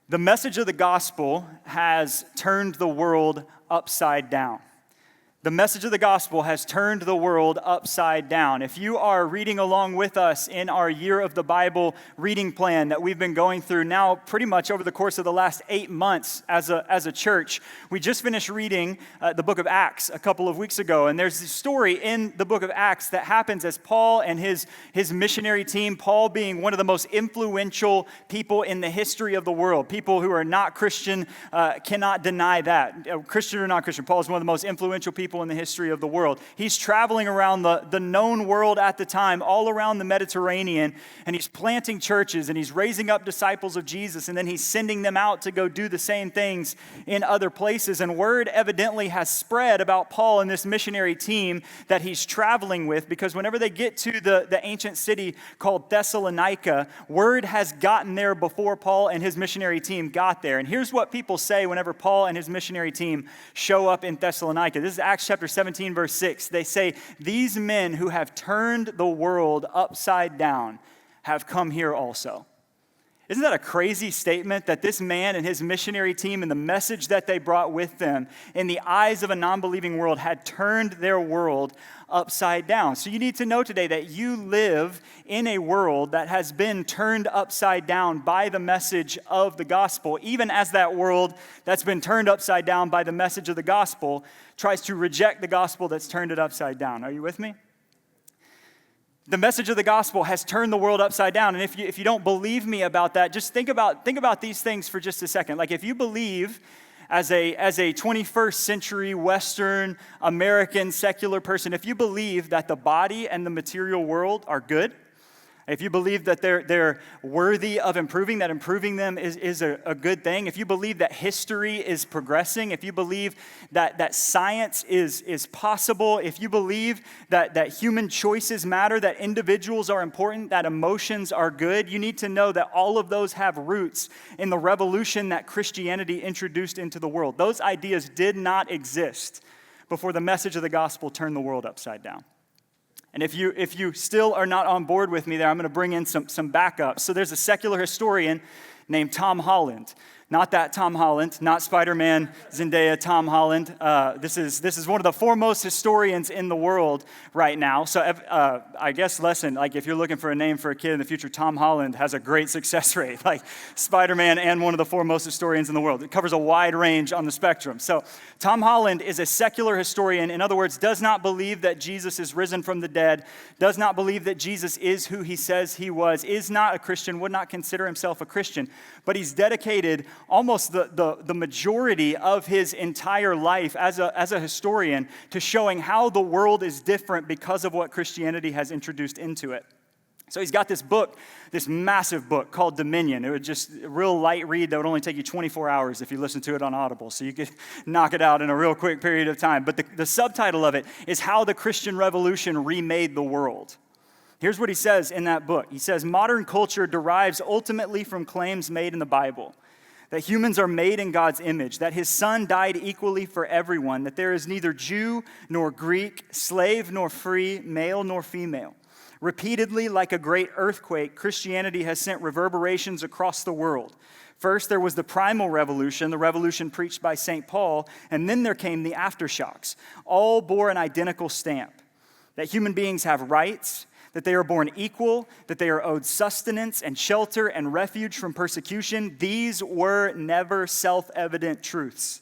The message of the gospel has turned the world upside down. The message of the gospel has turned the world upside down. If you are reading along with us in our Year of the Bible reading plan that we've been going through now pretty much over the course of the last 8 months as a church, we just finished reading the book of Acts a couple of weeks ago. And there's this story in the book of Acts that happens as Paul and his missionary team, Paul being one of the most influential people in the history of the world. People who are not Christian cannot deny that. Christian or not Christian, Paul is one of the most influential people in the history of the world. He's traveling around the known world at the time, all around the Mediterranean, and he's planting churches, and he's raising up disciples of Jesus, and then he's sending them out to go do the same things in other places. And word evidently has spread about Paul and this missionary team that he's traveling with, because whenever they get to the ancient city called Thessalonica, word has gotten there before Paul and his missionary team got there. And here's what people say whenever Paul and his missionary team show up in Thessalonica. This is Acts chapter 17, verse 6. They say, "These men who have turned the world upside down have come here also." Isn't that a crazy statement that this man and his missionary team and the message that they brought with them in the eyes of a non-believing world had turned their world upside down? So you need to know today that you live in a world that has been turned upside down by the message of the gospel, even as that world that's been turned upside down by the message of the gospel tries to reject the gospel that's turned it upside down. Are you with me? The message of the gospel has turned the world upside down. And if you don't believe me about that, just think about these things for just a second. Like, if you believe as a 21st century Western American secular person, if you believe that the body and the material world are good, if you believe that they're worthy of improving, that improving them is a good thing, if you believe that history is progressing, if you believe that science is possible, if you believe that human choices matter, that individuals are important, that emotions are good, you need to know that all of those have roots in the revolution that Christianity introduced into the world. Those ideas did not exist before the message of the gospel turned the world upside down. And if you still are not on board with me there, I'm going to bring in some backup. So there's a secular historian named Tom Holland. Not that Tom Holland, not Spider-Man, Zendaya, Tom Holland. This is one of the foremost historians in the world right now. So I guess like if you're looking for a name for a kid in the future, Tom Holland has a great success rate, like Spider-Man and one of the foremost historians in the world. It covers a wide range on the spectrum. So Tom Holland is a secular historian. In other words, does not believe that Jesus is risen from the dead, does not believe that Jesus is who he says he was, is not a Christian, would not consider himself a Christian, but he's dedicated almost the majority of his entire life as a historian to showing how the world is different because of what Christianity has introduced into it. So he's got this book, this massive book called Dominion. It would just a real light read that would only take you 24 hours if you listen to it on Audible. So you could knock it out in a real quick period of time. But the subtitle of it is How the Christian Revolution Remade the World. Here's what he says in that book. He says, modern culture derives ultimately from claims made in the Bible, that humans are made in God's image, that his son died equally for everyone, that there is neither Jew nor Greek, slave nor free, male nor female. Repeatedly, like a great earthquake, Christianity has sent reverberations across the world. First, there was the primal revolution, the revolution preached by St. Paul, and then there came the aftershocks. All bore an identical stamp, that human beings have rights, that they are born equal, that they are owed sustenance and shelter and refuge from persecution. These were never self-evident truths.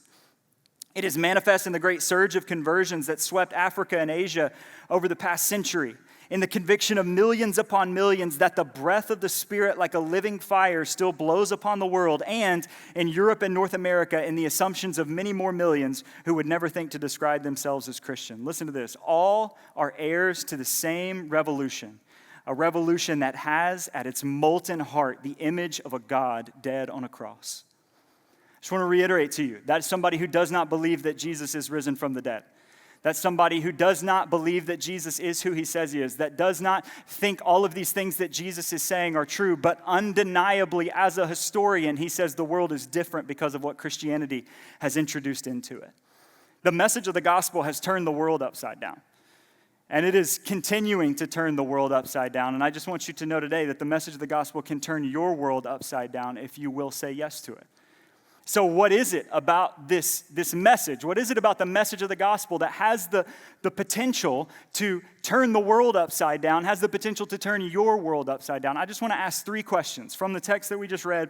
It is manifest in the great surge of conversions that swept Africa and Asia over the past century, in the conviction of millions upon millions that the breath of the Spirit like a living fire still blows upon the world, and in Europe and North America in the assumptions of many more millions who would never think to describe themselves as Christian. Listen to this. All are heirs to the same revolution, a revolution that has at its molten heart the image of a God dead on a cross. I just want to reiterate to you, that's somebody who does not believe that Jesus is risen from the dead. That's somebody who does not believe that Jesus is who he says he is, that does not think all of these things that Jesus is saying are true, but undeniably, as a historian, he says the world is different because of what Christianity has introduced into it. The message of the gospel has turned the world upside down. And it is continuing to turn the world upside down. And I just want you to know today that the message of the gospel can turn your world upside down if you will say yes to it. So what is it about this message? What is it about the message of the gospel that has the potential to turn the world upside down, has the potential to turn your world upside down? I just want to ask 3 questions from the text that we just read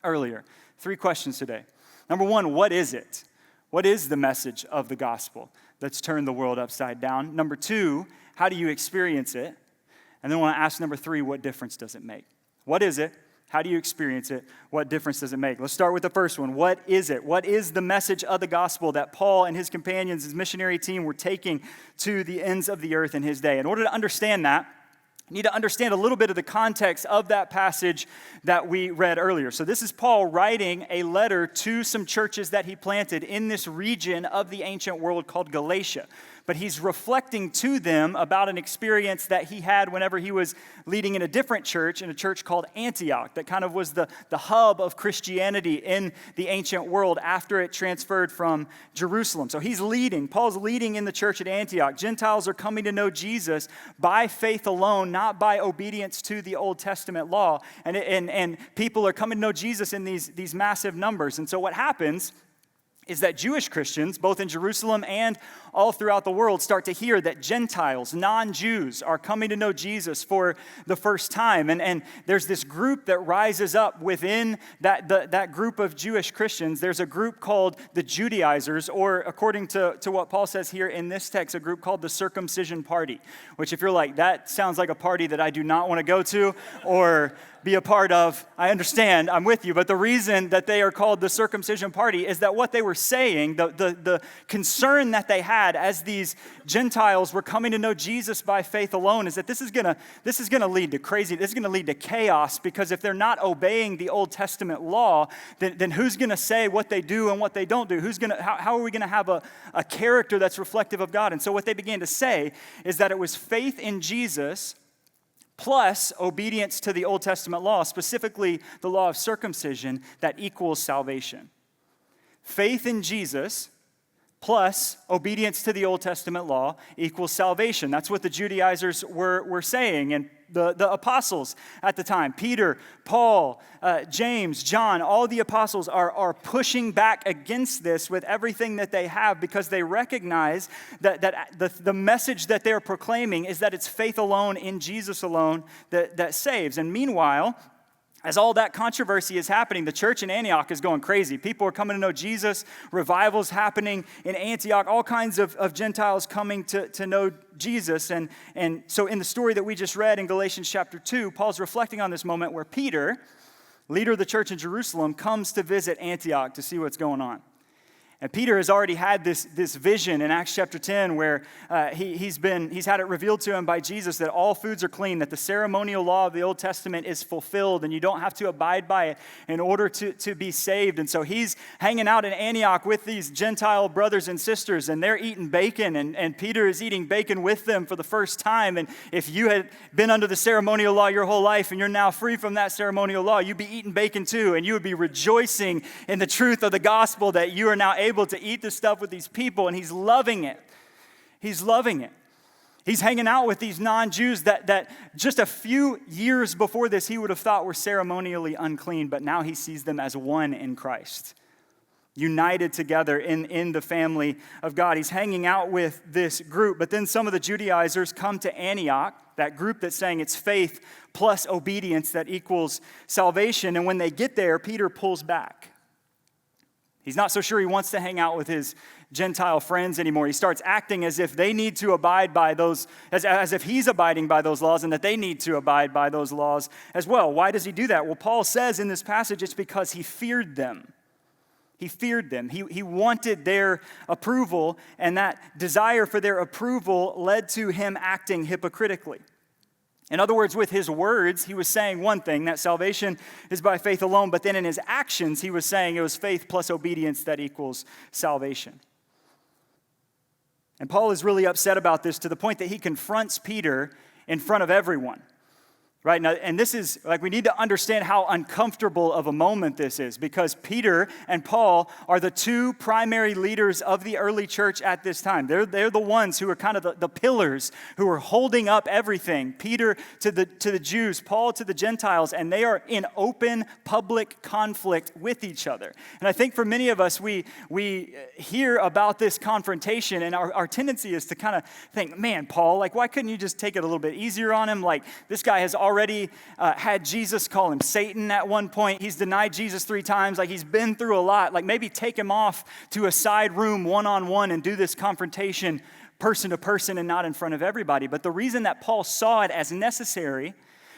earlier. 3 questions today. Number 1, what is it? What is the message of the gospel that's turned the world upside down? Number 2, how do you experience it? And then I want to ask number 3, what difference does it make? What is it? How do you experience it? What difference does it make? Let's start with the first one. What is it? What is the message of the gospel that Paul and his companions, his missionary team, were taking to the ends of the earth in his day? In order to understand that, you need to understand a little bit of the context of that passage that we read earlier. So this is Paul writing a letter to some churches that he planted in this region of the ancient world called Galatia. But he's reflecting to them about an experience that he had whenever he was leading in a different church, in a church called Antioch, that kind of was the hub of Christianity in the ancient world after it transferred from Jerusalem. So Paul's leading in the church at Antioch. Gentiles are coming to know Jesus by faith alone, not by obedience to the Old Testament law. And people are coming to know Jesus in these massive numbers. And so what happens is that Jewish Christians, both in Jerusalem and all throughout the world, start to hear that Gentiles, non-Jews, are coming to know Jesus for the first time. And there's this group that rises up within that group of Jewish Christians. There's a group called the Judaizers, or according to what Paul says here in this text, a group called the Circumcision Party, which if you're like, that sounds like a party that I do not want to go to or be a part of, I understand, I'm with you. But the reason that they are called the Circumcision Party is that what they were saying, the concern that they had as these Gentiles were coming to know Jesus by faith alone, is that this is gonna lead to crazy, this is gonna lead to chaos, because if they're not obeying the Old Testament law, then who's gonna say what they do and what they don't do? How are we gonna have a character that's reflective of God? And so what they began to say is that it was faith in Jesus plus obedience to the Old Testament law, specifically the law of circumcision, that equals salvation. Faith in Jesus plus obedience to the Old Testament law equals salvation. That's what the Judaizers were saying. And the apostles at the time, Peter, Paul, James, John, all the apostles are pushing back against this with everything that they have, because they recognize that the message that they're proclaiming is that it's faith alone in Jesus alone that saves. And meanwhile, as all that controversy is happening, the church in Antioch is going crazy. People are coming to know Jesus. Revivals happening in Antioch. All kinds of Gentiles coming to know Jesus. And so in the story that we just read in Galatians chapter 2, Paul's reflecting on this moment where Peter, leader of the church in Jerusalem, comes to visit Antioch to see what's going on. And Peter has already had this vision in Acts chapter 10 where he's had it revealed to him by Jesus that all foods are clean, that the ceremonial law of the Old Testament is fulfilled, and you don't have to abide by it in order to be saved. And so he's hanging out in Antioch with these Gentile brothers and sisters, and they're eating bacon, and Peter is eating bacon with them for the first time. And if you had been under the ceremonial law your whole life and you're now free from that ceremonial law, you'd be eating bacon too, and you would be rejoicing in the truth of the gospel that you are now able to eat this stuff with these people, and he's loving it. He's loving it. He's hanging out with these non-Jews that just a few years before this he would have thought were ceremonially unclean, but now he sees them as one in Christ, united together in the family of God. He's hanging out with this group, but then some of the Judaizers come to Antioch, that group that's saying it's faith plus obedience that equals salvation, and when they get there, Peter pulls back. He's not so sure he wants to hang out with his Gentile friends anymore. He starts acting as if they need to abide by those, as if he's abiding by those laws and that they need to abide by those laws as well. Why does he do that? Well, Paul says in this passage it's because he feared them. He feared them. He wanted their approval, and that desire for their approval led to him acting hypocritically. In other words, with his words, he was saying one thing, that salvation is by faith alone, but then in his actions, he was saying it was faith plus obedience that equals salvation. And Paul is really upset about this to the point that he confronts Peter in front of everyone. Right now, and this is like we need to understand how uncomfortable of a moment this is, because Peter and Paul are the two primary leaders of the early church at this time. They're the ones who are kind of the pillars who are holding up everything. Peter to the Jews, Paul to the Gentiles, and they are in open public conflict with each other. And I think for many of us, we hear about this confrontation, and our tendency is to kind of think, man, Paul, like why couldn't you just take it a little bit easier on him? Like this guy has already had Jesus call him Satan at one point. He's denied Jesus 3 times. Like he's been through a lot. Like maybe take him off to a side room one-on-one and do this confrontation person to person and not in front of everybody. But the reason that Paul saw it as necessary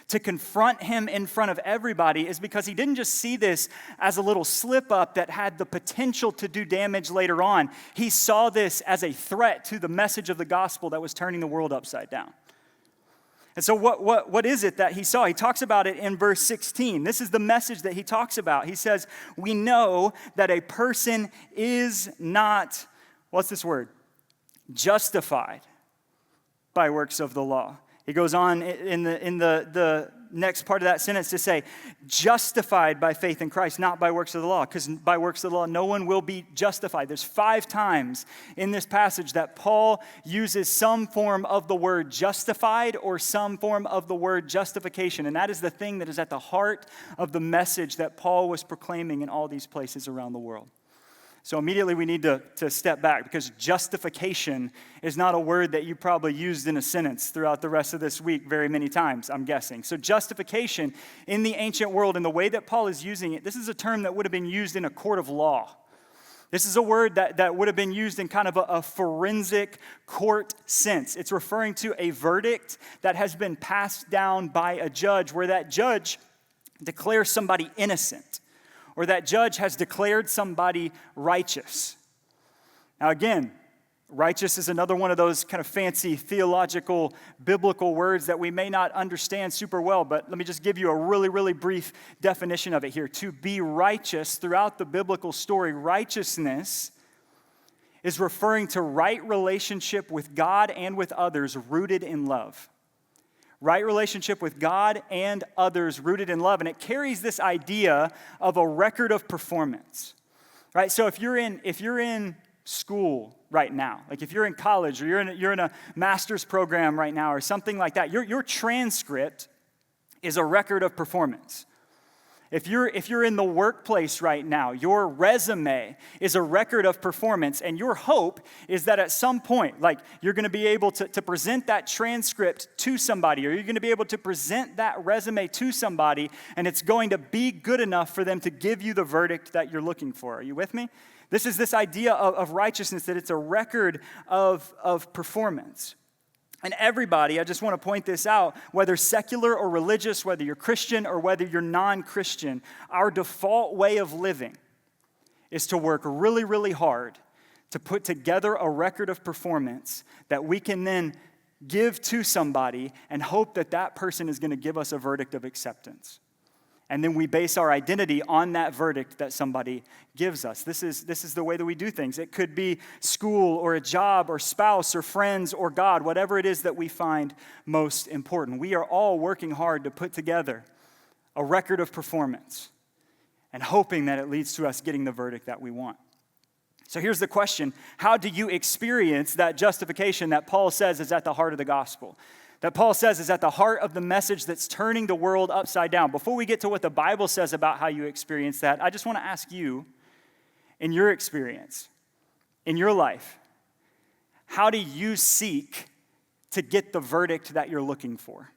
to confront him in front of everybody is because he didn't just see this as a little slip up that had the potential to do damage later on. He saw this as a threat to the message of the gospel that was turning the world upside down. And so what is it that he saw? He talks about it in verse 16. This is the message that he talks about. He says, we know that a person is not, what's this word? Justified by works of the law. He goes on in the next part of that sentence to say, justified by faith in Christ, not by works of the law, because by works of the law, no one will be justified. There's 5 times in this passage that Paul uses some form of the word justified or some form of the word justification, and that is the thing that is at the heart of the message that Paul was proclaiming in all these places around the world. So immediately we need to step back, because justification is not a word that you probably used in a sentence throughout the rest of this week very many times, I'm guessing. So justification in the ancient world, and the way that Paul is using it, this is a term that would have been used in a court of law. This is a word that would have been used in kind of a forensic court sense. It's referring to a verdict that has been passed down by a judge, where that judge declares somebody innocent, or that judge has declared somebody righteous. Now again, righteous is another one of those kind of fancy theological, biblical words that we may not understand super well, but let me just give you a really, really brief definition of it here. To be righteous throughout the biblical story, righteousness is referring to right relationship with God and with others rooted in love. Right relationship with God and others rooted in love. And it carries this idea of a record of performance. Right? So if you're in school right now, like if you're in college or you're in a master's program right now or something like that, your transcript is a record of performance. If you're in the workplace right now, your resume is a record of performance, and your hope is that at some point, like you're going to be able to present that transcript to somebody, or you're going to be able to present that resume to somebody, and it's going to be good enough for them to give you the verdict that you're looking for. Are you with me? This is this idea of righteousness, that it's a record of performance. And everybody, I just want to point this out, whether secular or religious, whether you're Christian or whether you're non-Christian, our default way of living is to work really, really hard to put together a record of performance that we can then give to somebody and hope that that person is going to give us a verdict of acceptance. And then we base our identity on that verdict that somebody gives us. This is the way that we do things. It could be school or a job or spouse or friends or God, whatever it is that we find most important. We are all working hard to put together a record of performance and hoping that it leads to us getting the verdict that we want. So here's the question: how do you experience that justification that Paul says is at the heart of the gospel? That Paul says is at the heart of the message that's turning the world upside down. Before we get to what the Bible says about how you experience that, I just want to ask you, in your experience, in your life, how do you seek to get the verdict that you're looking for?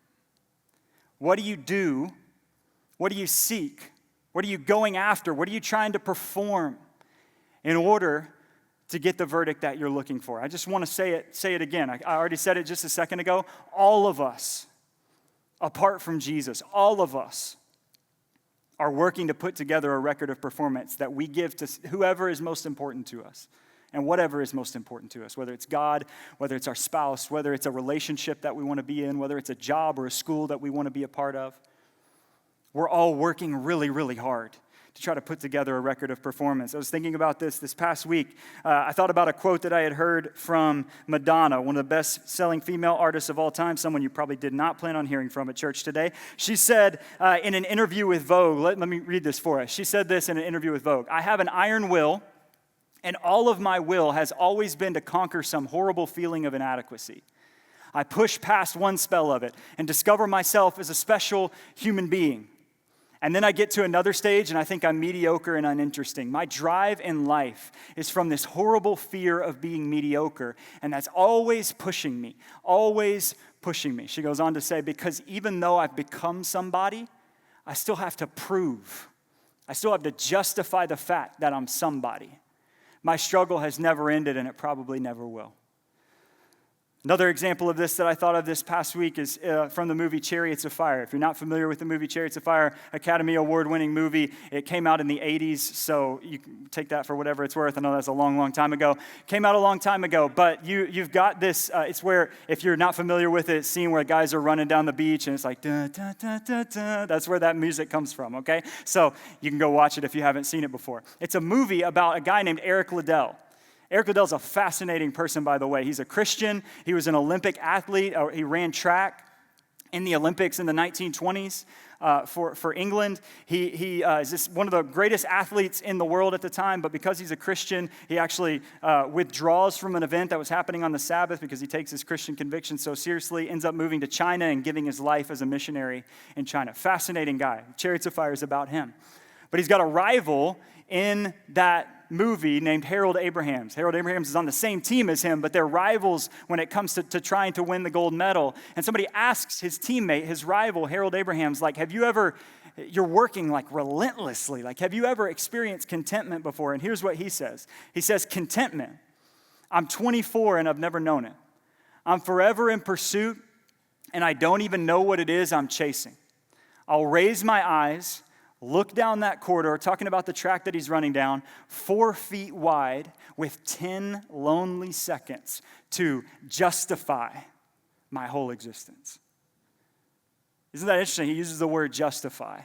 What do you do? What do you seek? What are you going after? What are you trying to perform in order to get the verdict that you're looking for? I just want to say it again. I already said it just a second ago. All of us, apart from Jesus, all of us are working to put together a record of performance that we give to whoever is most important to us and whatever is most important to us, whether it's God, whether it's our spouse, whether it's a relationship that we want to be in, whether it's a job or a school that we want to be a part of. We're all working really, really hard to try to put together a record of performance. I was thinking about this past week. I thought about a quote that I had heard from Madonna, one of the best-selling female artists of all time, someone you probably did not plan on hearing from at church today. She said in an interview with Vogue, let me read this for us. She said this in an interview with Vogue: "I have an iron will, and all of my will has always been to conquer some horrible feeling of inadequacy. I push past one spell of it and discover myself as a special human being. And then I get to another stage and I think I'm mediocre and uninteresting. My drive in life is from this horrible fear of being mediocre, and that's always pushing me, always pushing me." She goes on to say, "Because even though I've become somebody, I still have to prove. I still have to justify the fact that I'm somebody. My struggle has never ended, and it probably never will." Another example of this that I thought of this past week is from the movie Chariots of Fire. If you're not familiar with the movie Chariots of Fire, Academy Award-winning movie. It came out in the 80s, so you can take that for whatever it's worth. I know that's a long, long time ago. Came out a long time ago, but you've got this, it's where, if you're not familiar with it, it's scene where guys are running down the beach, and it's like, da, da, da, da, da. That's where that music comes from, okay? So you can go watch it if you haven't seen it before. It's a movie about a guy named Eric Liddell. Eric Liddell's a fascinating person, by the way. He's a Christian. He was an Olympic athlete. He ran track in the Olympics in the 1920s for England. He is just one of the greatest athletes in the world at the time, but because he's a Christian, he actually withdraws from an event that was happening on the Sabbath because he takes his Christian conviction so seriously, ends up moving to China and giving his life as a missionary in China. Fascinating guy. Chariots of Fire is about him. But he's got a rival in that movie named Harold Abrahams. Harold Abrahams is on the same team as him, but they're rivals when it comes to trying to win the gold medal. And somebody asks his teammate, his rival, Harold Abrahams, like, you're working like relentlessly, like, have you ever experienced contentment before? And here's what he says. He says, "Contentment. I'm 24 and I've never known it. I'm forever in pursuit and I don't even know what it is I'm chasing. I'll raise my eyes, look down that corridor," talking about the track that he's running down, 4 feet wide with 10 lonely seconds to justify my whole existence. Isn't that interesting? He uses the word justify.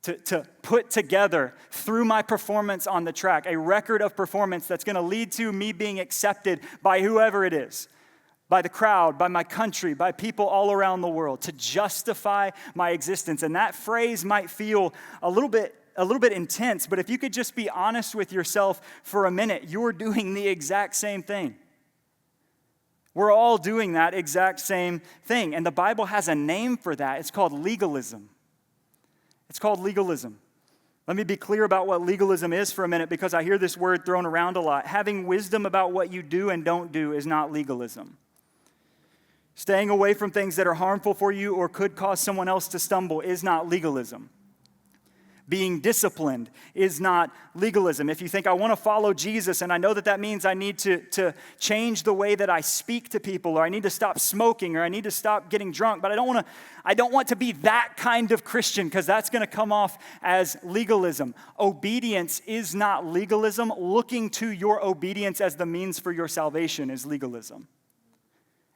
To put together, through my performance on the track, a record of performance that's going to lead to me being accepted by whoever it is. By the crowd, by my country, by people all around the world, to justify my existence. And that phrase might feel a little bit intense, but if you could just be honest with yourself for a minute, you're doing the exact same thing. We're all doing that exact same thing. And the Bible has a name for that. It's called legalism. It's called legalism. Let me be clear about what legalism is for a minute, because I hear this word thrown around a lot. Having wisdom about what you do and don't do is not legalism. Staying away from things that are harmful for you or could cause someone else to stumble is not legalism. Being disciplined is not legalism. If you think, I want to follow Jesus, and I know that means I need to change the way that I speak to people, or I need to stop smoking, or I need to stop getting drunk, but I don't want to be that kind of Christian, because that's going to come off as legalism. Obedience is not legalism. Looking to your obedience as the means for your salvation is legalism.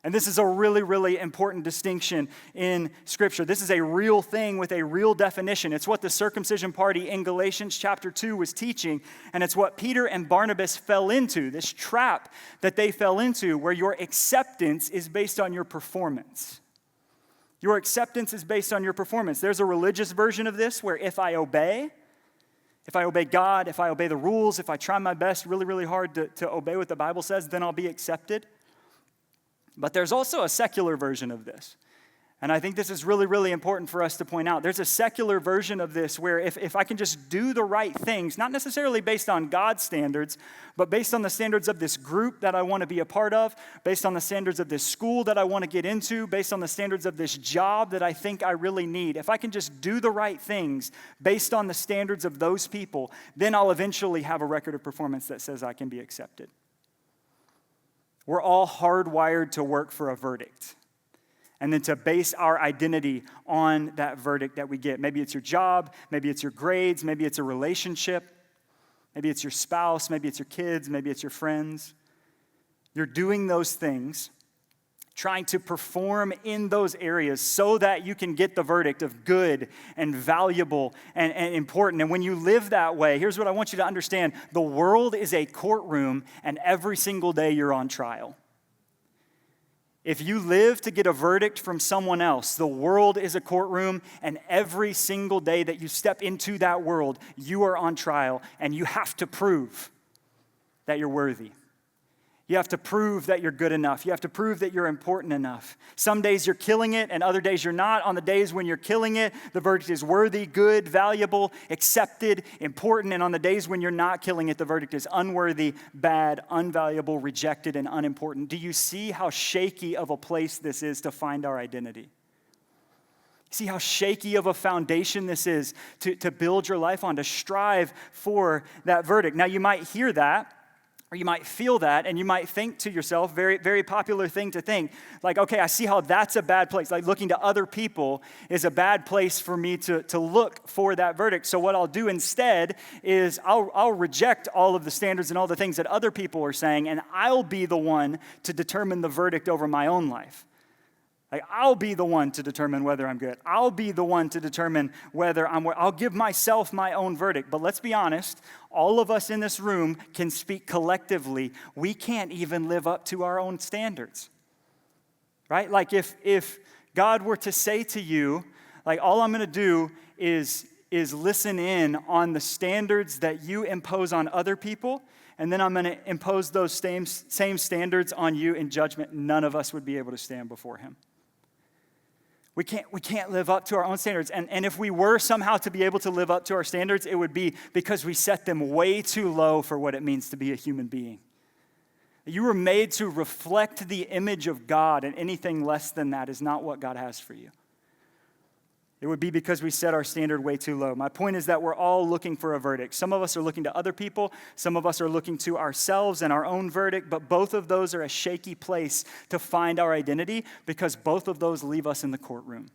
And this is a really, really important distinction in Scripture. This is a real thing with a real definition. It's what the circumcision party in Galatians chapter 2 was teaching, and it's what Peter and Barnabas fell into, this trap that they fell into, where your acceptance is based on your performance. Your acceptance is based on your performance. There's a religious version of this where if I obey God, if I obey the rules, if I try my best really, really hard to obey what the Bible says, then I'll be accepted. But there's also a secular version of this. And I think this is really, really important for us to point out. There's a secular version of this where if I can just do the right things, not necessarily based on God's standards, but based on the standards of this group that I want to be a part of, based on the standards of this school that I want to get into, based on the standards of this job that I think I really need, if I can just do the right things based on the standards of those people, then I'll eventually have a record of performance that says I can be accepted. We're all hardwired to work for a verdict, and then to base our identity on that verdict that we get. Maybe it's your job, maybe it's your grades, maybe it's a relationship, maybe it's your spouse, maybe it's your kids, maybe it's your friends. You're doing those things, trying to perform in those areas so that you can get the verdict of good and valuable and important. And when you live that way, here's what I want you to understand. The world is a courtroom, and every single day you're on trial. If you live to get a verdict from someone else, the world is a courtroom, and every single day that you step into that world, you are on trial, and you have to prove that you're worthy. You have to prove that you're good enough. You have to prove that you're important enough. Some days you're killing it, and other days you're not. On the days when you're killing it, the verdict is worthy, good, valuable, accepted, important. And on the days when you're not killing it, the verdict is unworthy, bad, unvaluable, rejected, and unimportant. Do you see how shaky of a place this is to find our identity? See how shaky of a foundation this is to build your life on, to strive for that verdict. Now, you might hear that, or you might feel that, and you might think to yourself, very, very popular thing to think, like, okay, I see how that's a bad place. Like looking to other people is a bad place for me to look for that verdict. So what I'll do instead is I'll reject all of the standards and all the things that other people are saying, and I'll be the one to determine the verdict over my own life. Like, I'll be the one to determine whether I'm good. I'll be the one to determine whether I'll give myself my own verdict. But let's be honest, all of us in this room can speak collectively. We can't even live up to our own standards, right? Like if God were to say to you, like, all I'm going to do is listen in on the standards that you impose on other people, and then I'm going to impose those same standards on you in judgment, none of us would be able to stand before him. We can't live up to our own standards. And if we were somehow to be able to live up to our standards, it would be because we set them way too low for what it means to be a human being. You were made to reflect the image of God, and anything less than that is not what God has for you. It would be because we set our standard way too low. My point is that we're all looking for a verdict. Some of us are looking to other people. Some of us are looking to ourselves and our own verdict. But both of those are a shaky place to find our identity because both of those leave us in the courtroom.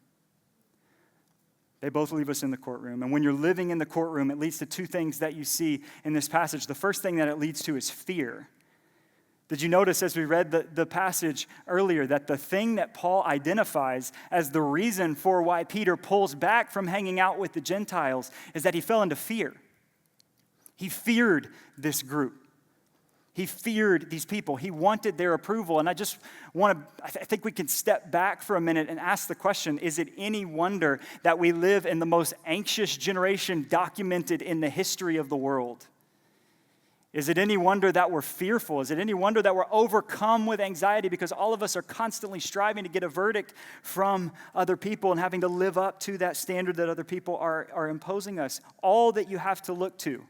They both leave us in the courtroom. And when you're living in the courtroom, it leads to two things that you see in this passage. The first thing that it leads to is fear. Did you notice as we read the passage earlier that the thing that Paul identifies as the reason for why Peter pulls back from hanging out with the Gentiles is that he fell into fear. He feared this group. He feared these people. He wanted their approval. And I think we can step back for a minute and ask the question, is it any wonder that we live in the most anxious generation documented in the history of the world? Is it any wonder that we're fearful? Is it any wonder that we're overcome with anxiety because all of us are constantly striving to get a verdict from other people and having to live up to that standard that other people are imposing us? All that you have to look to,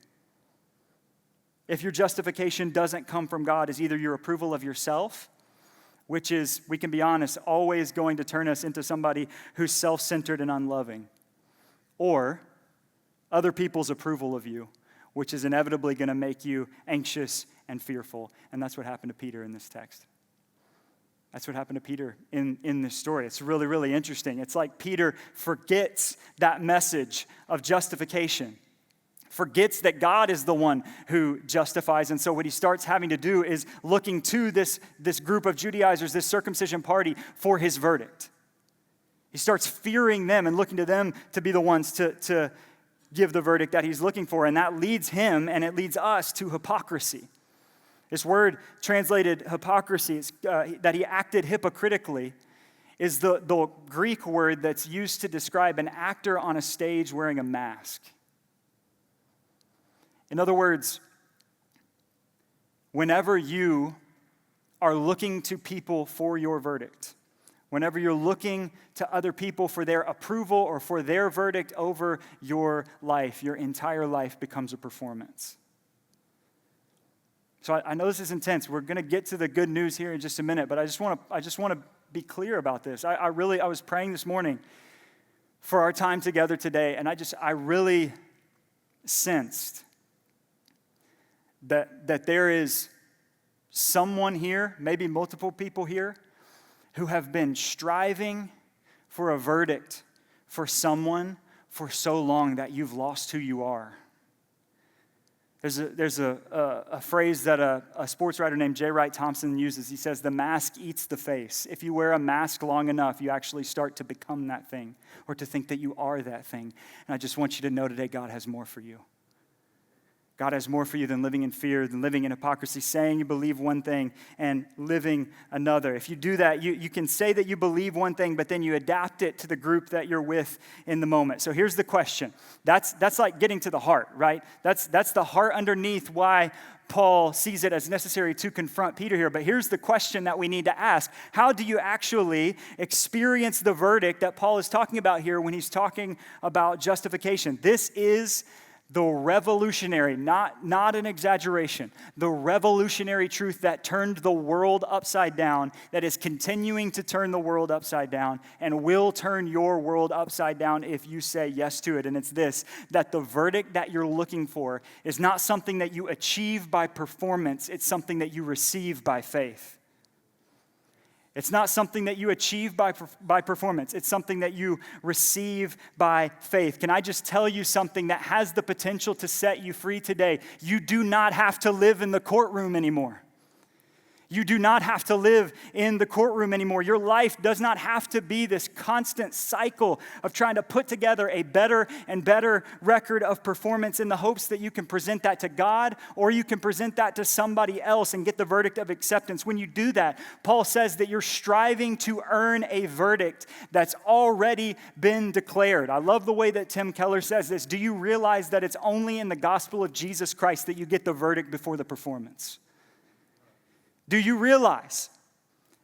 if your justification doesn't come from God, is either your approval of yourself, which is, we can be honest, always going to turn us into somebody who's self-centered and unloving, or other people's approval of you, which is inevitably going to make you anxious and fearful. And that's what happened to Peter in this text. That's what happened to Peter in this story. It's really, really interesting. It's like Peter forgets that message of justification, forgets that God is the one who justifies. And so what he starts having to do is looking to this group of Judaizers, this circumcision party, for his verdict. He starts fearing them and looking to them to be the ones to give the verdict that he's looking for, and that leads him and it leads us to hypocrisy. This word translated hypocrisy, that he acted hypocritically, is the Greek word that's used to describe an actor on a stage wearing a mask. In other words, whenever you are looking to people for your verdict, whenever you're looking to other people for their approval or for their verdict over your life, your entire life becomes a performance. So I know this is intense. We're going to get to the good news here in just a minute, but I just want to be clear about this. I was praying this morning for our time together today, and I really sensed that there is someone here, maybe multiple people here, who have been striving for a verdict for someone for so long that you've lost who you are. There's a phrase that a sports writer named J. Wright Thompson uses. He says, the mask eats the face. If you wear a mask long enough, you actually start to become that thing or to think that you are that thing. And I just want you to know today, God has more for you. God has more for you than living in fear, than living in hypocrisy, saying you believe one thing and living another. If you do that, you can say that you believe one thing, but then you adapt it to the group that you're with in the moment. So here's the question. That's like getting to the heart, right? That's the heart underneath why Paul sees it as necessary to confront Peter here. But here's the question that we need to ask. How do you actually experience the verdict that Paul is talking about here when he's talking about justification? This is the revolutionary, not an exaggeration, the revolutionary truth that turned the world upside down, that is continuing to turn the world upside down, and will turn your world upside down if you say yes to it. And it's this, that the verdict that you're looking for is not something that you achieve by performance, it's something that you receive by faith. It's not something that you achieve by performance. It's something that you receive by faith. Can I just tell you something that has the potential to set you free today? You do not have to live in the courtroom anymore. You do not have to live in the courtroom anymore. Your life does not have to be this constant cycle of trying to put together a better and better record of performance in the hopes that you can present that to God or you can present that to somebody else and get the verdict of acceptance. When you do that, Paul says that you're striving to earn a verdict that's already been declared. I love the way that Tim Keller says this. Do you realize that it's only in the gospel of Jesus Christ that you get the verdict before the performance? Do you realize?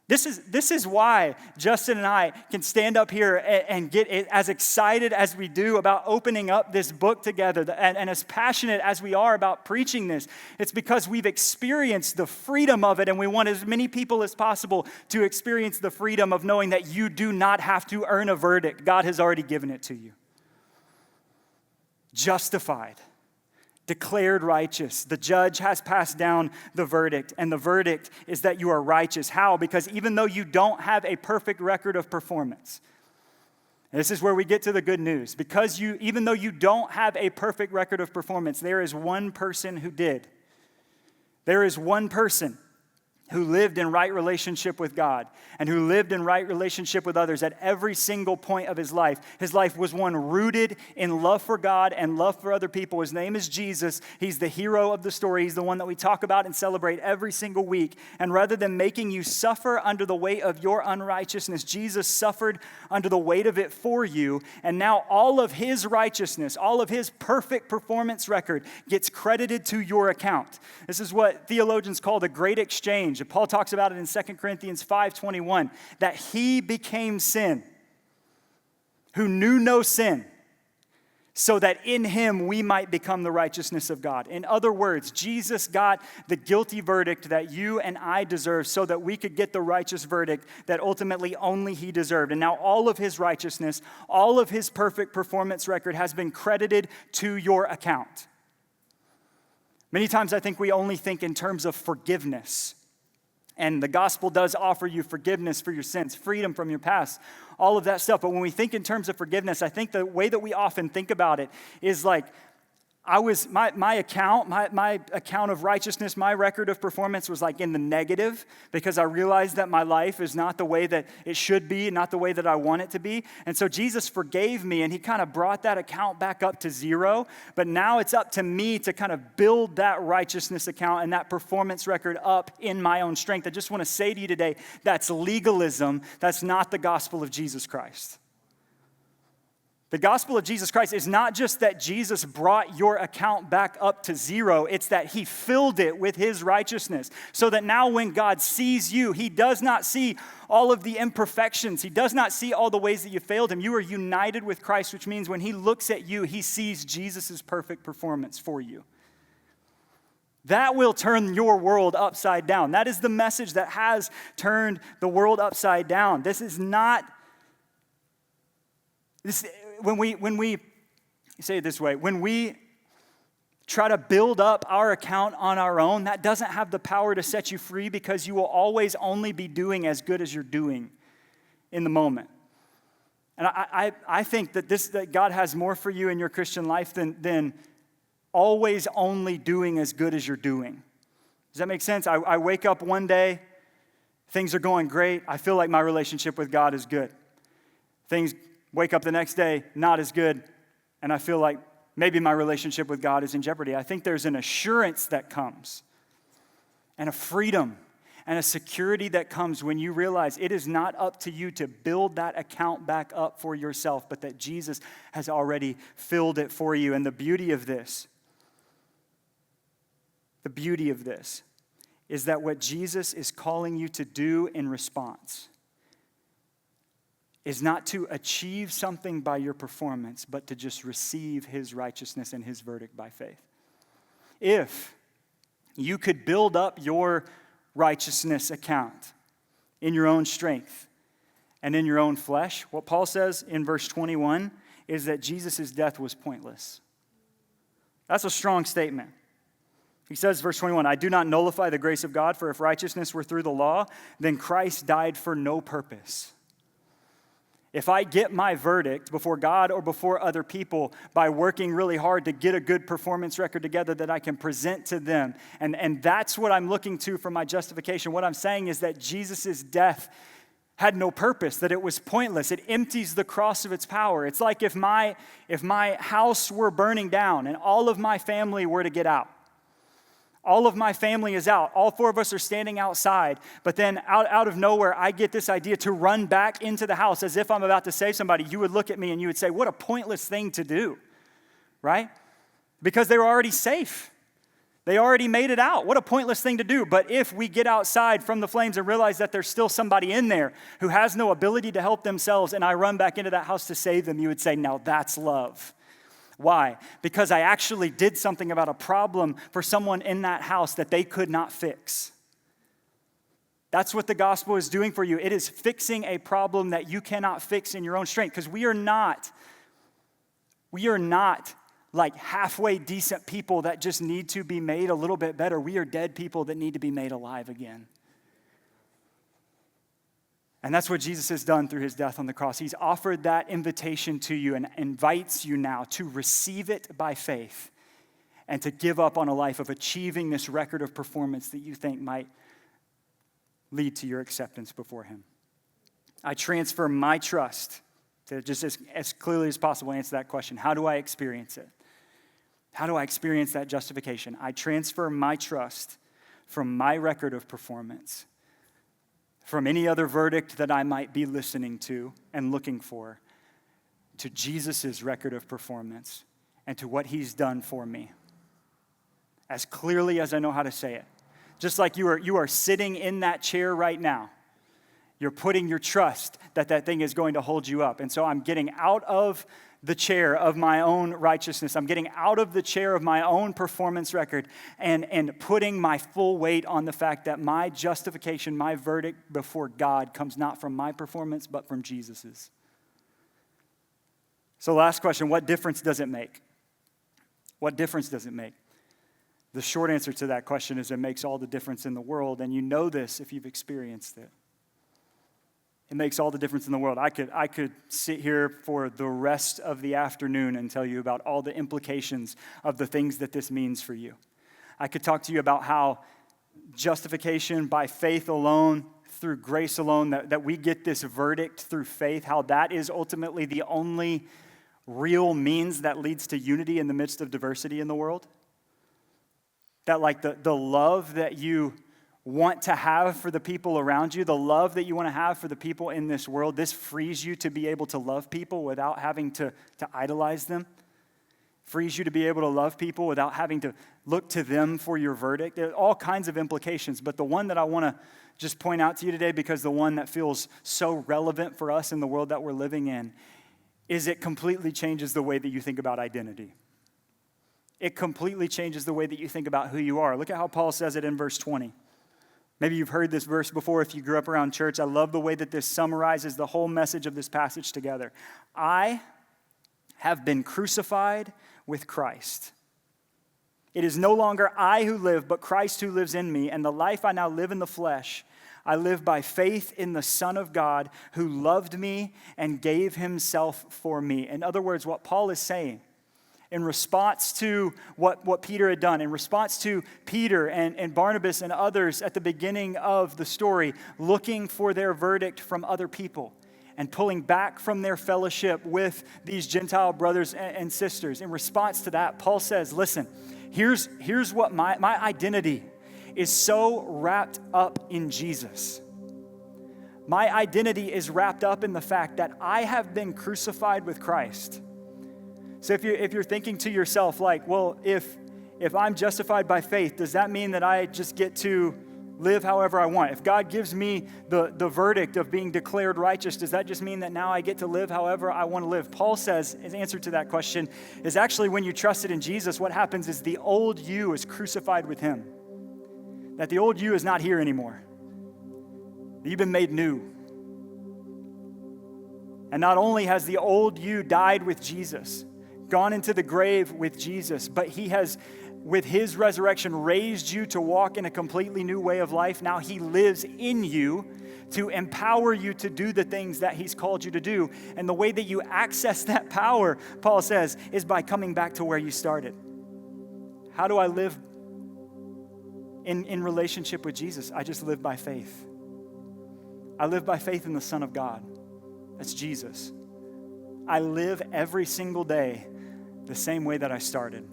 This is why Justin and I can stand up here and get as excited as we do about opening up this book together and as passionate as we are about preaching this. It's because we've experienced the freedom of it, and we want as many people as possible to experience the freedom of knowing that you do not have to earn a verdict. God has already given it to you. Justified. Declared righteous. The judge has passed down the verdict, and the verdict is that you are righteous. How? Because even though you don't have a perfect record of performance, and this is where we get to the good news, because even though you don't have a perfect record of performance, there is one person who did. There is one person who lived in right relationship with God and who lived in right relationship with others at every single point of his life. His life was one rooted in love for God and love for other people. His name is Jesus. He's the hero of the story. He's the one that we talk about and celebrate every single week. And rather than making you suffer under the weight of your unrighteousness, Jesus suffered under the weight of it for you. And now all of his righteousness, all of his perfect performance record gets credited to your account. This is what theologians call the great exchange. Paul talks about it in 2 Corinthians 5:21, that he became sin, who knew no sin, so that in him we might become the righteousness of God. In other words, Jesus got the guilty verdict that you and I deserve so that we could get the righteous verdict that ultimately only he deserved. And now all of his righteousness, all of his perfect performance record has been credited to your account. Many times I think we only think in terms of forgiveness. And the gospel does offer you forgiveness for your sins, freedom from your past, all of that stuff. But when we think in terms of forgiveness, I think the way that we often think about it is like, my account of righteousness, my record of performance was like in the negative because I realized that my life is not the way that it should be, not the way that I want it to be. And so Jesus forgave me and he kind of brought that account back up to zero. But now it's up to me to kind of build that righteousness account and that performance record up in my own strength. I just want to say to you today, that's legalism. That's not the gospel of Jesus Christ. The gospel of Jesus Christ is not just that Jesus brought your account back up to zero, it's that he filled it with his righteousness. So that now when God sees you, he does not see all of the imperfections. He does not see all the ways that you failed him. You are united with Christ, which means when he looks at you, he sees Jesus' perfect performance for you. That will turn your world upside down. That is the message that has turned the world upside down. This is not... When we say it this way, when we try to build up our account on our own, that doesn't have the power to set you free because you will always only be doing as good as you're doing in the moment. And I think that God has more for you in your Christian life than always only doing as good as you're doing. Does that make sense? I wake up one day, things are going great. I feel like my relationship with God is good. Things wake up the next day, not as good, and I feel like maybe my relationship with God is in jeopardy. I think there's an assurance that comes, and a freedom, and a security that comes when you realize it is not up to you to build that account back up for yourself, but that Jesus has already filled it for you. And the beauty of this is that what Jesus is calling you to do in response is not to achieve something by your performance, but to just receive his righteousness and his verdict by faith. If you could build up your righteousness account in your own strength and in your own flesh, what Paul says in verse 21 is that Jesus' death was pointless. That's a strong statement. He says, verse 21, I do not nullify the grace of God, for if righteousness were through the law, then Christ died for no purpose. If I get my verdict before God or before other people by working really hard to get a good performance record together that I can present to them, and that's what I'm looking to for my justification, what I'm saying is that Jesus' death had no purpose, that it was pointless. It empties the cross of its power. It's like if my house were burning down and all of my family were to get out. All of my family is out. All four of us are standing outside. But then out of nowhere, I get this idea to run back into the house as if I'm about to save somebody. You would look at me and you would say, what a pointless thing to do, right? Because they were already safe. They already made it out. What a pointless thing to do. But if we get outside from the flames and realize that there's still somebody in there who has no ability to help themselves, and I run back into that house to save them, you would say, now that's love. Why? Because I actually did something about a problem for someone in that house that they could not fix. That's what the gospel is doing for you. It is fixing a problem that you cannot fix in your own strength. Because we are not like halfway decent people that just need to be made a little bit better. We are dead people that need to be made alive again. And that's what Jesus has done through his death on the cross. He's offered that invitation to you and invites you now to receive it by faith and to give up on a life of achieving this record of performance that you think might lead to your acceptance before him. I transfer my trust to just as clearly as possible answer that question. How do I experience it? How do I experience that justification? I transfer my trust from my record of performance, from any other verdict that I might be listening to and looking for, to Jesus' record of performance and to what he's done for me. As clearly as I know how to say it. Just like you are sitting in that chair right now. You're putting your trust that thing is going to hold you up. And so I'm getting out of the chair of my own righteousness. I'm getting out of the chair of my own performance record and putting my full weight on the fact that my justification, my verdict before God comes not from my performance, but from Jesus's. So last question, what difference does it make? What difference does it make? The short answer to that question is it makes all the difference in the world, and you know this if you've experienced it. It makes all the difference in the world. I could sit here for the rest of the afternoon and tell you about all the implications of the things that this means for you. I could talk to you about how justification by faith alone, through grace alone, that we get this verdict through faith, how that is ultimately the only real means that leads to unity in the midst of diversity in the world. That like the love that you want to have for the people around you, the love that you want to have for the people in this world, this frees you to be able to love people without having to idolize them. Frees you to be able to love people without having to look to them for your verdict. There are all kinds of implications, but the one that I want to just point out to you today, because the one that feels so relevant for us in the world that we're living in, is it completely changes the way that you think about identity. It completely changes the way that you think about who you are. Look at how Paul says it in verse 20. Maybe you've heard this verse before if you grew up around church. I love the way that this summarizes the whole message of this passage together. I have been crucified with Christ. It is no longer I who live, but Christ who lives in me. And the life I now live in the flesh, I live by faith in the Son of God who loved me and gave himself for me. In other words, what Paul is saying In response to what Peter had done, in response to Peter and Barnabas and others at the beginning of the story, looking for their verdict from other people and pulling back from their fellowship with these Gentile brothers and sisters. In response to that, Paul says, listen, here's what my identity is so wrapped up in Jesus. My identity is wrapped up in the fact that I have been crucified with Christ. So if you're thinking to yourself like, well, if I'm justified by faith, does that mean that I just get to live however I want? If God gives me the verdict of being declared righteous, does that just mean that now I get to live however I want to live? Paul says his answer to that question is actually when you trusted in Jesus, what happens is the old you is crucified with him. That the old you is not here anymore. You've been made new. And not only has the old you died with Jesus, gone into the grave with Jesus, but he has, with his resurrection, raised you to walk in a completely new way of life. Now he lives in you to empower you to do the things that he's called you to do. And the way that you access that power, Paul says, is by coming back to where you started. How do I live in relationship with Jesus? I just live by faith. I live by faith in the Son of God. That's Jesus. I live every single day the same way that I started.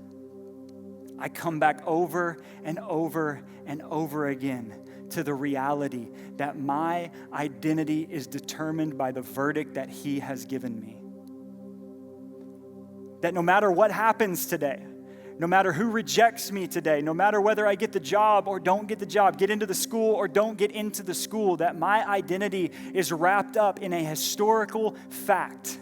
I come back over and over and over again to the reality that my identity is determined by the verdict that he has given me. That no matter what happens today, no matter who rejects me today, no matter whether I get the job or don't get the job, get into the school or don't get into the school, that my identity is wrapped up in a historical fact,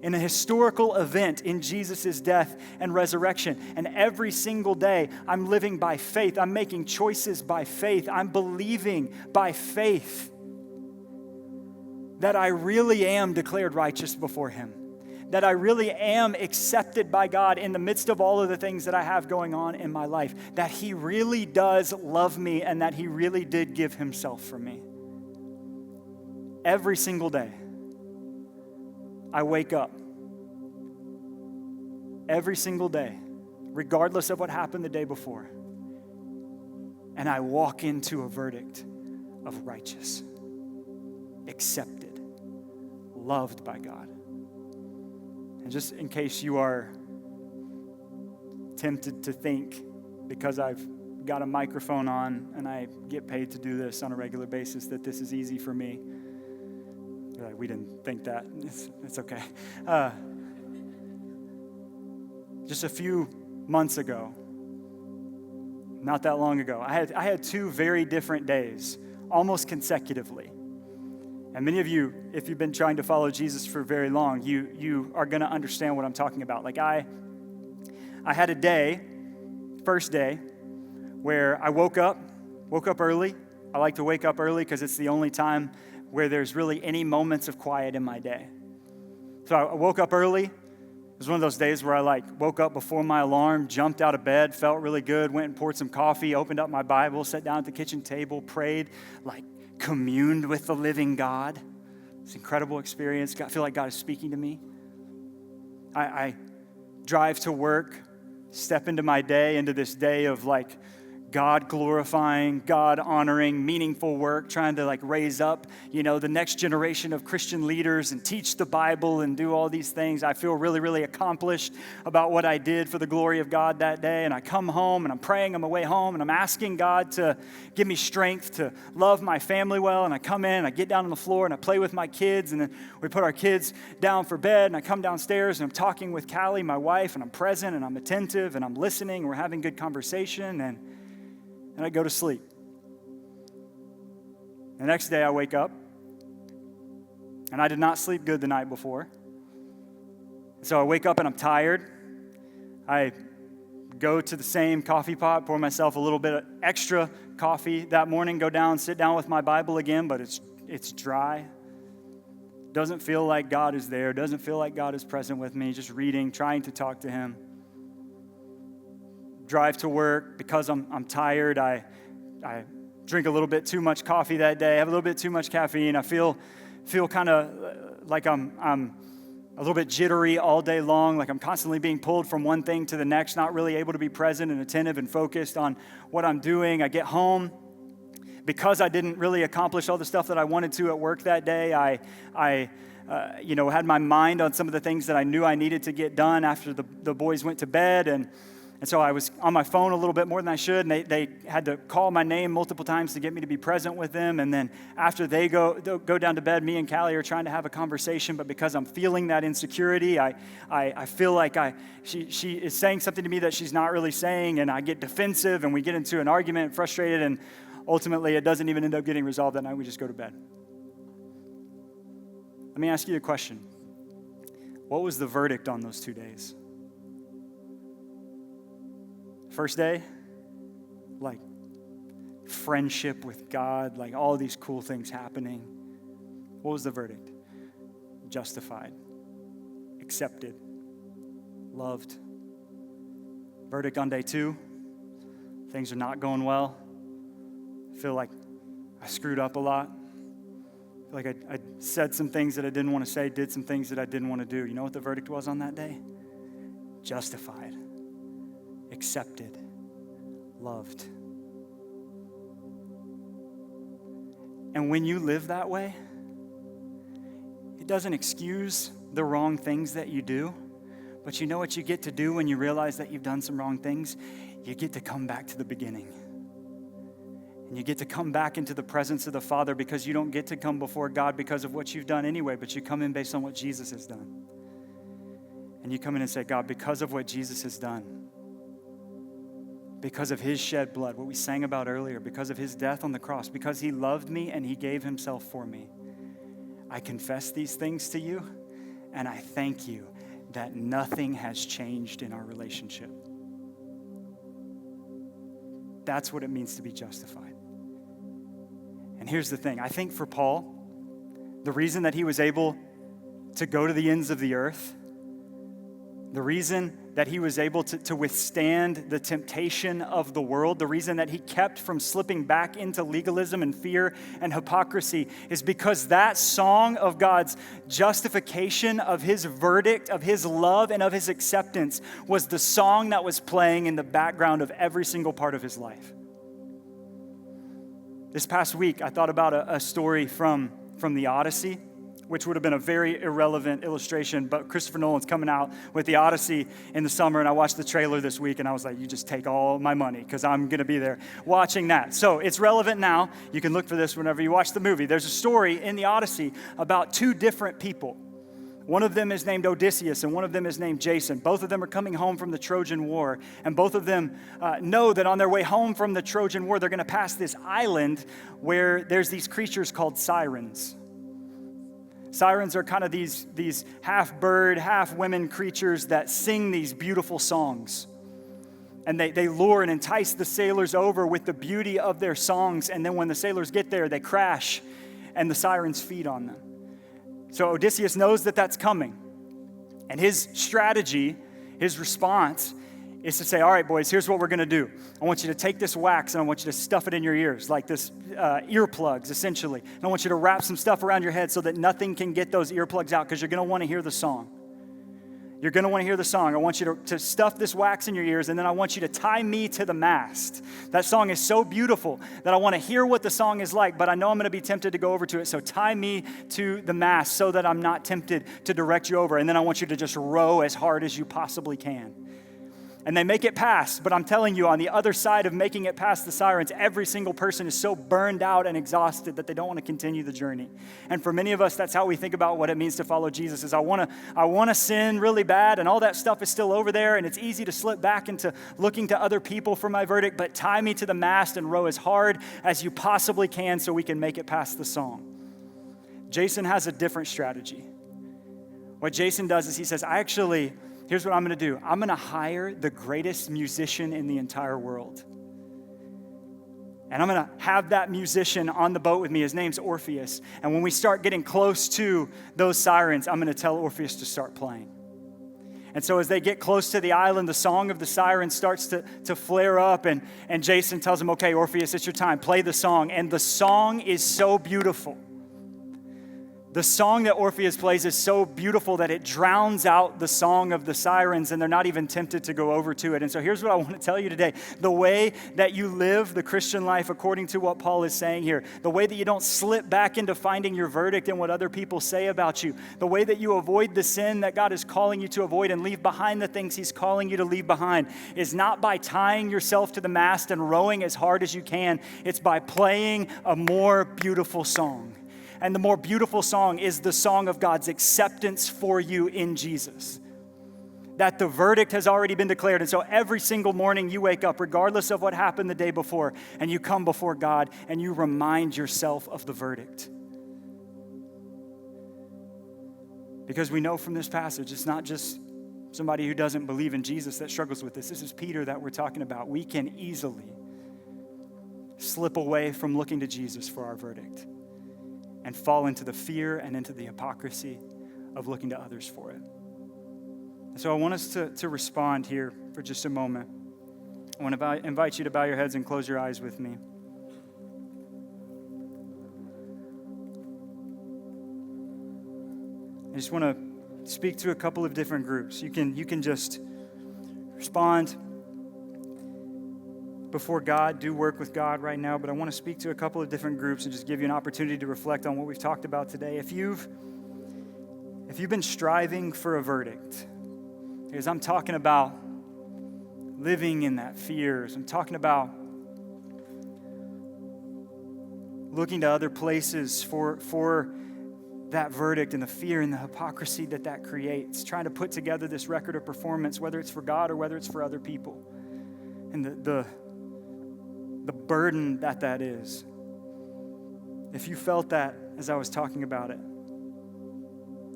in a historical event in Jesus' death and resurrection. And every single day, I'm living by faith. I'm making choices by faith. I'm believing by faith that I really am declared righteous before him, that I really am accepted by God in the midst of all of the things that I have going on in my life, that he really does love me and that he really did give himself for me. Every single day, I wake up. Every single day, regardless of what happened the day before, and I walk into a verdict of righteous, accepted, loved by God. And just in case you are tempted to think, because I've got a microphone on and I get paid to do this on a regular basis, that this is easy for me. We didn't think that. It's okay. Just a few months ago, not that long ago, I had two very different days, almost consecutively. And many of you, if you've been trying to follow Jesus for very long, you are going to understand what I'm talking about. Like I had a day, first day, where I woke up early. I like to wake up early because it's the only time where there's really any moments of quiet in my day. So I woke up early. It was one of those days where I woke up before my alarm, jumped out of bed, felt really good, went and poured some coffee, opened up my Bible, sat down at the kitchen table, prayed, communed with the living God. It's an incredible experience. I feel like God is speaking to me. I drive to work, step into my day, into this day of God glorifying, God honoring, meaningful work, trying to raise up, the next generation of Christian leaders and teach the Bible and do all these things. I feel really, really accomplished about what I did for the glory of God that day. And I come home and I'm praying on my way home and I'm asking God to give me strength to love my family well. And I come in and I get down on the floor and I play with my kids, and then we put our kids down for bed, and I come downstairs and I'm talking with Callie, my wife, and I'm present and I'm attentive and I'm listening. We're having good conversation, and I go to sleep. The next day I wake up, and I did not sleep good the night before. So I wake up and I'm tired. I go to the same coffee pot, pour myself a little bit of extra coffee that morning, go down, sit down with my Bible again, but it's dry. Doesn't feel like God is there. Doesn't feel like God is present with me. Just reading, trying to talk to him. Drive to work. Because I'm tired, I drink a little bit too much coffee that day, have a little bit too much caffeine. I feel kind of like I'm a little bit jittery all day long, like I'm constantly being pulled from one thing to the next, not really able to be present and attentive and focused on what I'm doing. I get home. Because I didn't really accomplish all the stuff that I wanted to at work that day, I had my mind on some of the things that I knew I needed to get done after the boys went to bed. And so I was on my phone a little bit more than I should, and they had to call my name multiple times to get me to be present with them. And then after they go down to bed, me and Callie are trying to have a conversation, but because I'm feeling that insecurity, I feel like she is saying something to me that she's not really saying, and I get defensive, and we get into an argument, frustrated, and ultimately it doesn't even end up getting resolved that night. We just go to bed. Let me ask you a question. What was the verdict on those 2 days? First day, like friendship with God, like all these cool things happening. What was the verdict? Justified, accepted, loved. Verdict on day 2, things are not going well. I feel like I screwed up a lot. I feel like I said some things that I didn't want to say, did some things that I didn't want to do. You know what the verdict was on that day? Justified, accepted, loved. And when you live that way, it doesn't excuse the wrong things that you do, but you know what you get to do when you realize that you've done some wrong things? You get to come back to the beginning. And you get to come back into the presence of the Father, because you don't get to come before God because of what you've done anyway, but you come in based on what Jesus has done. And you come in and say, God, because of what Jesus has done, because of his shed blood, what we sang about earlier, because of his death on the cross, because he loved me and he gave himself for me, I confess these things to you, and I thank you that nothing has changed in our relationship. That's what it means to be justified. And here's the thing. I think for Paul, the reason that he was able to go to the ends of the earth, the reason that he was able to withstand the temptation of the world, the reason that he kept from slipping back into legalism and fear and hypocrisy, is because that song of God's justification, of his verdict, of his love, and of his acceptance was the song that was playing in the background of every single part of his life. This past week, I thought about a story from the Odyssey, which would have been a very irrelevant illustration, but Christopher Nolan's coming out with the Odyssey in the summer, and I watched the trailer this week, and I was like, you just take all my money, because I'm going to be there watching that. So it's relevant now. You can look for this whenever you watch the movie. There's a story in the Odyssey about 2 different people. One of them is named Odysseus, and one of them is named Jason. Both of them are coming home from the Trojan War, and both of them know that on their way home from the Trojan War, they're going to pass this island where there's these creatures called sirens. Sirens are kind of these half-bird, half-women creatures that sing these beautiful songs. And they lure and entice the sailors over with the beauty of their songs, and then when the sailors get there, they crash, and the sirens feed on them. So Odysseus knows that that's coming. And his strategy, his response, is to say, all right, boys, here's what we're going to do. I want you to take this wax and I want you to stuff it in your ears, like this earplugs, essentially. And I want you to wrap some stuff around your head so that nothing can get those earplugs out, because you're going to want to hear the song. You're going to want to hear the song. I want you to stuff this wax in your ears, and then I want you to tie me to the mast. That song is so beautiful that I want to hear what the song is like, but I know I'm going to be tempted to go over to it. So tie me to the mast so that I'm not tempted to direct you over. And then I want you to just row as hard as you possibly can. And they make it past, but I'm telling you, on the other side of making it past the sirens, every single person is so burned out and exhausted that they don't want to continue the journey. And for many of us, that's how we think about what it means to follow Jesus, is I want to sin really bad, and all that stuff is still over there, and it's easy to slip back into looking to other people for my verdict, but tie me to the mast and row as hard as you possibly can so we can make it past the song. Jason has a different strategy. What Jason does is he says, here's what I'm going to do. I'm going to hire the greatest musician in the entire world. And I'm going to have that musician on the boat with me. His name's Orpheus. And when we start getting close to those sirens, I'm going to tell Orpheus to start playing. And so as they get close to the island, the song of the sirens starts to flare up. And Jason tells him, okay, Orpheus, it's your time. Play the song. And the song is so beautiful The song that Orpheus plays is so beautiful that it drowns out the song of the sirens, and they're not even tempted to go over to it. And so here's what I want to tell you today. The way that you live the Christian life according to what Paul is saying here, the way that you don't slip back into finding your verdict in what other people say about you, the way that you avoid the sin that God is calling you to avoid and leave behind the things he's calling you to leave behind, is not by tying yourself to the mast and rowing as hard as you can. It's by playing a more beautiful song. And the more beautiful song is the song of God's acceptance for you in Jesus. That the verdict has already been declared. And so every single morning you wake up, regardless of what happened the day before, and you come before God and you remind yourself of the verdict. Because we know from this passage, it's not just somebody who doesn't believe in Jesus that struggles with this. This is Peter that we're talking about. We can easily slip away from looking to Jesus for our verdict and fall into the fear and into the hypocrisy of looking to others for it. And so I want us to respond here for just a moment. I want to invite you to bow your heads and close your eyes with me. I just want to speak to a couple of different groups. You can just respond before God, do work with God right now, but I want to speak to a couple of different groups and just give you an opportunity to reflect on what we've talked about today. If you've been striving for a verdict, because I'm talking about living in that fears, I'm talking about looking to other places for that verdict and the fear and the hypocrisy that creates, trying to put together this record of performance, whether it's for God or whether it's for other people, and the burden that is. If you felt that as I was talking about it,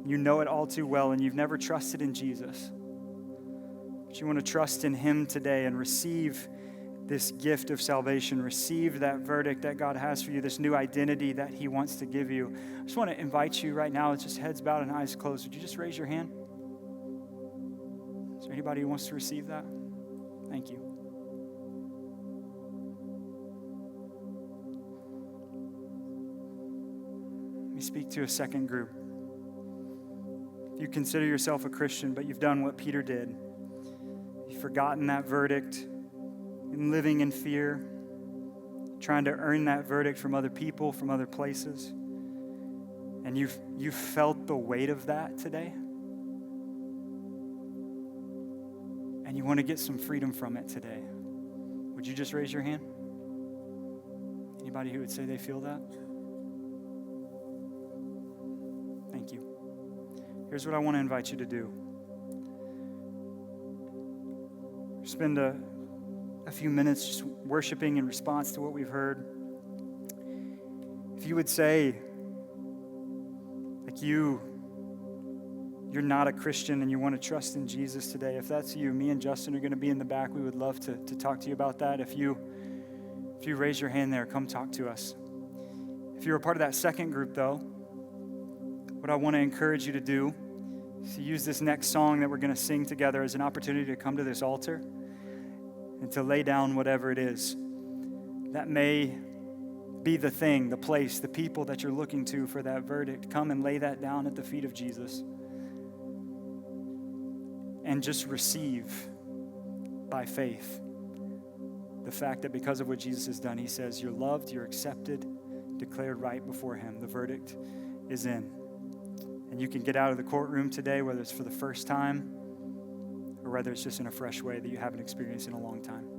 you know it all too well, and you've never trusted in Jesus, but you want to trust in him today and receive this gift of salvation, receive that verdict that God has for you, this new identity that he wants to give you. I just want to invite you right now, with just heads bowed and eyes closed, would you just raise your hand? Is there anybody who wants to receive that? Thank you. Let me speak to a second group. If you consider yourself a Christian, but you've done what Peter did, you've forgotten that verdict and living in fear, trying to earn that verdict from other people, from other places, and you've felt the weight of that today, and you want to get some freedom from it today, would you just raise your hand? Anybody who would say they feel that? Thank you. Here's what I want to invite you to do. Spend a few minutes just worshiping in response to what we've heard. If you would say, like you're not a Christian and you want to trust in Jesus today, if that's you, me and Justin are going to be in the back. We would love to talk to you about that. If you raise your hand there, come talk to us. If you're a part of that second group, though, what I want to encourage you to do is to use this next song that we're going to sing together as an opportunity to come to this altar and to lay down whatever it is that may be the thing, the place, the people that you're looking to for that verdict. Come and lay that down at the feet of Jesus and just receive by faith the fact that because of what Jesus has done, he says, you're loved, you're accepted, declared right before him. The verdict is in. And you can get out of the courtroom today, whether it's for the first time or whether it's just in a fresh way that you haven't experienced in a long time.